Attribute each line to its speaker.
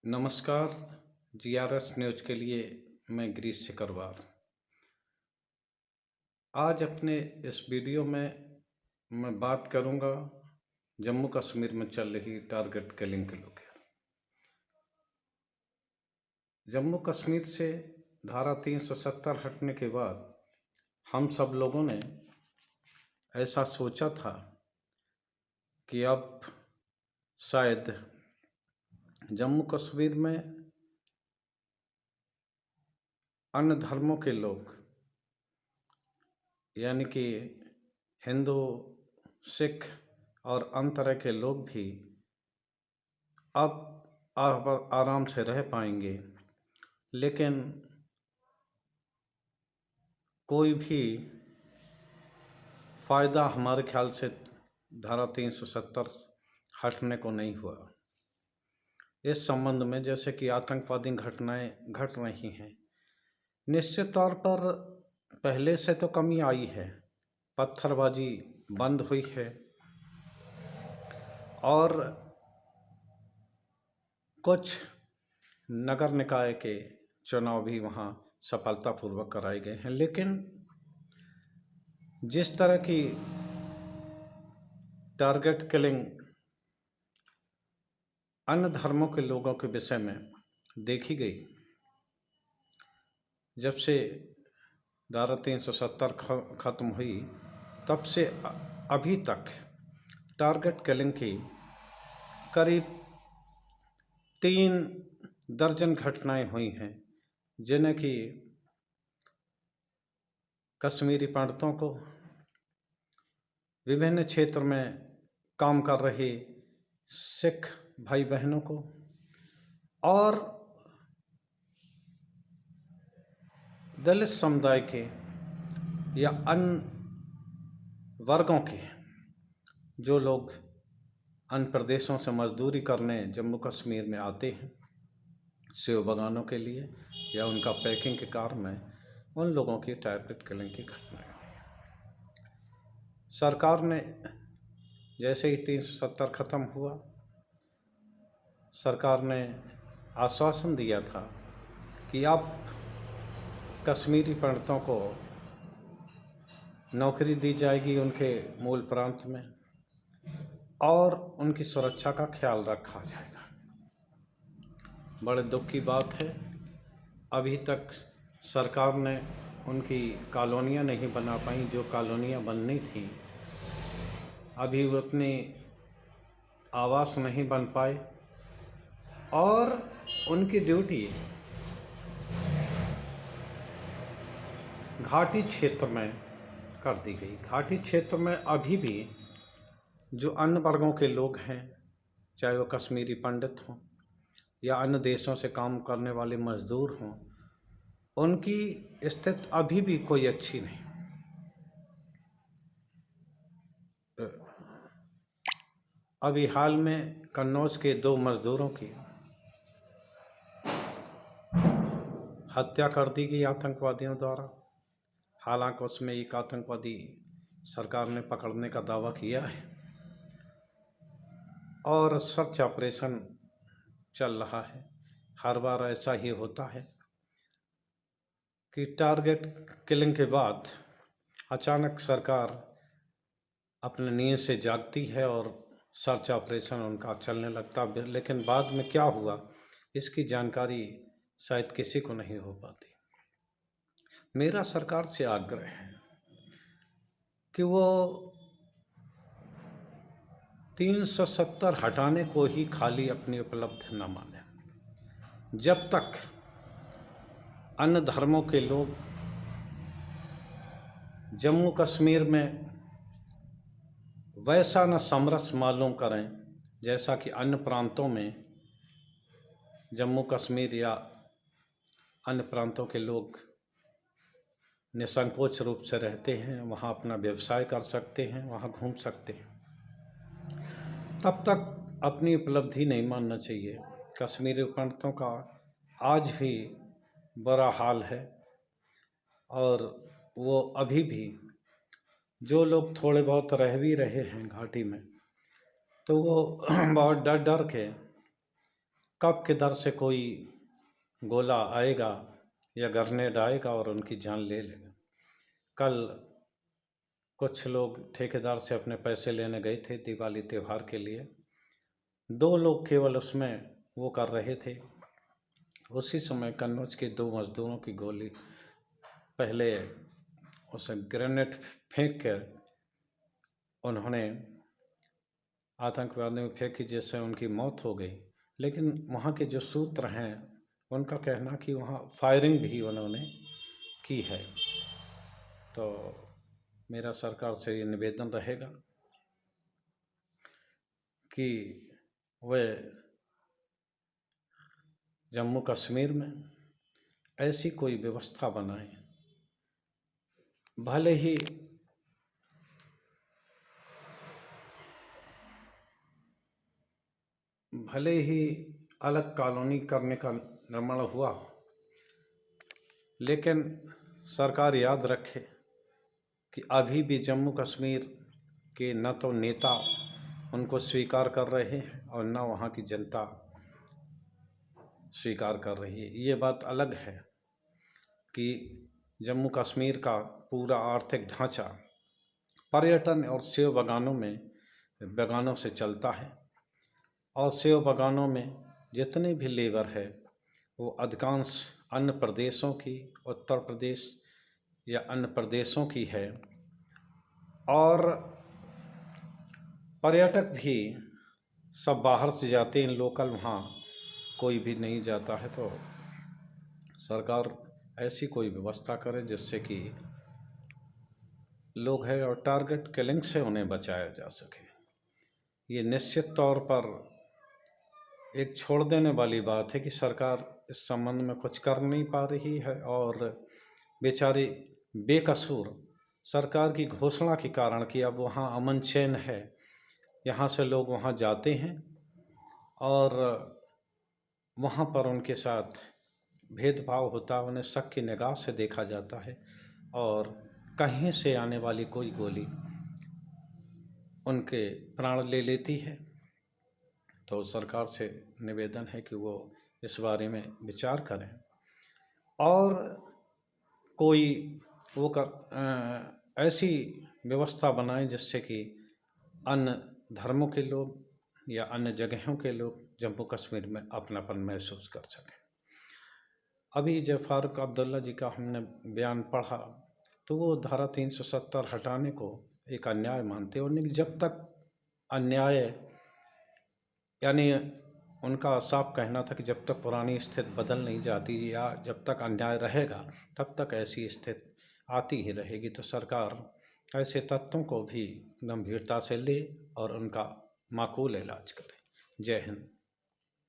Speaker 1: नमस्कार। GRS news के लिए मैं गिरीश सिकरवार। आज अपने इस वीडियो में मैं बात करूंगा जम्मू कश्मीर में चल रही टारगेट किलिंग के लेकर। जम्मू कश्मीर से धारा 370 हटने के बाद हम सब लोगों ने ऐसा सोचा था कि अब शायद जम्मू कश्मीर में अन्य धर्मों के लोग यानी कि हिंदू, सिख और अन्य तरह के लोग भी अब आराम से रह पाएंगे, लेकिन कोई भी फ़ायदा हमारे ख्याल से धारा 370 हटने को नहीं हुआ। इस संबंध में जैसे कि आतंकवादी घटनाएं घट रही हैं, निश्चित तौर पर पहले से तो कमी आई है, पत्थरबाजी बंद हुई है और कुछ नगर निकाय के चुनाव भी वहाँ सफलतापूर्वक कराए गए हैं। लेकिन जिस तरह की टारगेट किलिंग अन्य धर्मों के लोगों के विषय में देखी गई, जब से धारा 370 खत्म हुई तब से अभी तक टारगेट किलिंग की करीब 3 दर्जन घटनाएं हुई हैं, जिन्हें कि कश्मीरी पंडितों को, विभिन्न क्षेत्र में काम कर रहे सिख भाई बहनों को और दलित समुदाय के या अन्य वर्गों के जो लोग अन्य प्रदेशों से मजदूरी करने जम्मू कश्मीर में आते हैं सेव बागानों के लिए या उनका पैकिंग के कार्य में, उन लोगों की टारगेट किलिंग की घटनाएं। सरकार ने जैसे ही 370 खत्म हुआ, सरकार ने आश्वासन दिया था कि अब कश्मीरी पंडितों को नौकरी दी जाएगी उनके मूल प्रांत में और उनकी सुरक्षा का ख्याल रखा जाएगा। बड़े दुख की बात है, अभी तक सरकार ने उनकी कॉलोनियाँ नहीं बना पाई। जो कॉलोनियाँ बननी थी अभी वो उतने आवास नहीं बन पाए और उनकी ड्यूटी घाटी क्षेत्र में कर दी गई। घाटी क्षेत्र में अभी भी जो अन्य वर्गों के लोग हैं, चाहे वो कश्मीरी पंडित हों या अन्य देशों से काम करने वाले मजदूर हों, उनकी स्थिति अभी भी कोई अच्छी नहीं। अभी हाल में कन्नौज के 2 मजदूरों की हत्या कर दी गई आतंकवादियों द्वारा। हालांकि उसमें एक आतंकवादी सरकार ने पकड़ने का दावा किया है और सर्च ऑपरेशन चल रहा है। हर बार ऐसा ही होता है कि टारगेट किलिंग के बाद अचानक सरकार अपने नींद से जागती है और सर्च ऑपरेशन उनका चलने लगता, लेकिन बाद में क्या हुआ इसकी जानकारी शायद किसी को नहीं हो पाती। मेरा सरकार से आग्रह है कि वो 370 हटाने को ही खाली अपनी उपलब्धि न माने। जब तक अन्य धर्मों के लोग जम्मू कश्मीर में वैसा न समरस मालूम करें जैसा कि अन्य प्रांतों में जम्मू कश्मीर या अन्य प्रांतों के लोग निसंकोच रूप से रहते हैं, वहाँ अपना व्यवसाय कर सकते हैं, वहाँ घूम सकते हैं, तब तक अपनी उपलब्धि नहीं मानना चाहिए। कश्मीरी पंडितों का आज भी बुरा हाल है और वो अभी भी जो लोग थोड़े बहुत रह भी रहे हैं घाटी में, तो वो बहुत डर डर के कब किधर से कोई गोला आएगा या ग्रेनेड आएगा और उनकी जान ले लेगा। कल कुछ लोग ठेकेदार से अपने पैसे लेने गए थे दिवाली त्यौहार के लिए, 2 लोग केवल उसमें वो कर रहे थे। उसी समय कन्नौज के 2 मजदूरों की गोली पहले उस ग्रेनेड फेंक कर उन्होंने आतंकवादियों में फेंकी, जिससे उनकी मौत हो गई। लेकिन वहाँ के जो सूत्र हैं उनका कहना कि वहाँ फायरिंग भी उन्होंने की है। तो मेरा सरकार से ये निवेदन रहेगा कि वे जम्मू कश्मीर में ऐसी कोई व्यवस्था बनाएं, भले ही अलग कॉलोनी करने का निर्माण हुआ, लेकिन सरकार याद रखे कि अभी भी जम्मू कश्मीर के न तो नेता उनको स्वीकार कर रहे हैं और न वहाँ की जनता स्वीकार कर रही है। ये बात अलग है कि जम्मू कश्मीर का पूरा आर्थिक ढांचा पर्यटन और सेब बागानों से चलता है, और सेब बागानों में जितने भी लेबर है वो अधिकांश अन्य प्रदेशों की, उत्तर प्रदेश या अन्य प्रदेशों की है। और पर्यटक भी सब बाहर से जाते हैं, लोकल वहाँ कोई भी नहीं जाता है। तो सरकार ऐसी कोई व्यवस्था करे जिससे कि लोग हैं और टारगेट किलिंग से उन्हें बचाया जा सके। ये निश्चित तौर पर एक छोड़ देने वाली बात है कि सरकार इस संबंध में कुछ कर नहीं पा रही है, और बेचारी बेकसूर सरकार की घोषणा के कारण कि अब वहाँ अमन चैन है, यहाँ से लोग वहाँ जाते हैं और वहाँ पर उनके साथ भेदभाव होता है, उन्हें शक की निगाह से देखा जाता है, और कहीं से आने वाली कोई गोली उनके प्राण ले लेती है। तो सरकार से निवेदन है कि वो इस बारे में विचार करें और कोई ऐसी व्यवस्था बनाएं जिससे कि अन्य धर्मों के लोग या अन्य जगहों के लोग जम्मू कश्मीर में अपनापन महसूस कर सकें। अभी जब फारूक अब्दुल्ला जी का हमने बयान पढ़ा तो वो धारा 370 हटाने को एक अन्याय मानते हैं, और जब तक अन्याय यानी उनका साफ कहना था कि जब तक पुरानी स्थिति बदल नहीं जाती या जब तक अन्याय रहेगा तब तक ऐसी स्थिति आती ही रहेगी। तो सरकार ऐसे तत्वों को भी गंभीरता से ले और उनका माकूल इलाज करे। जय हिंद।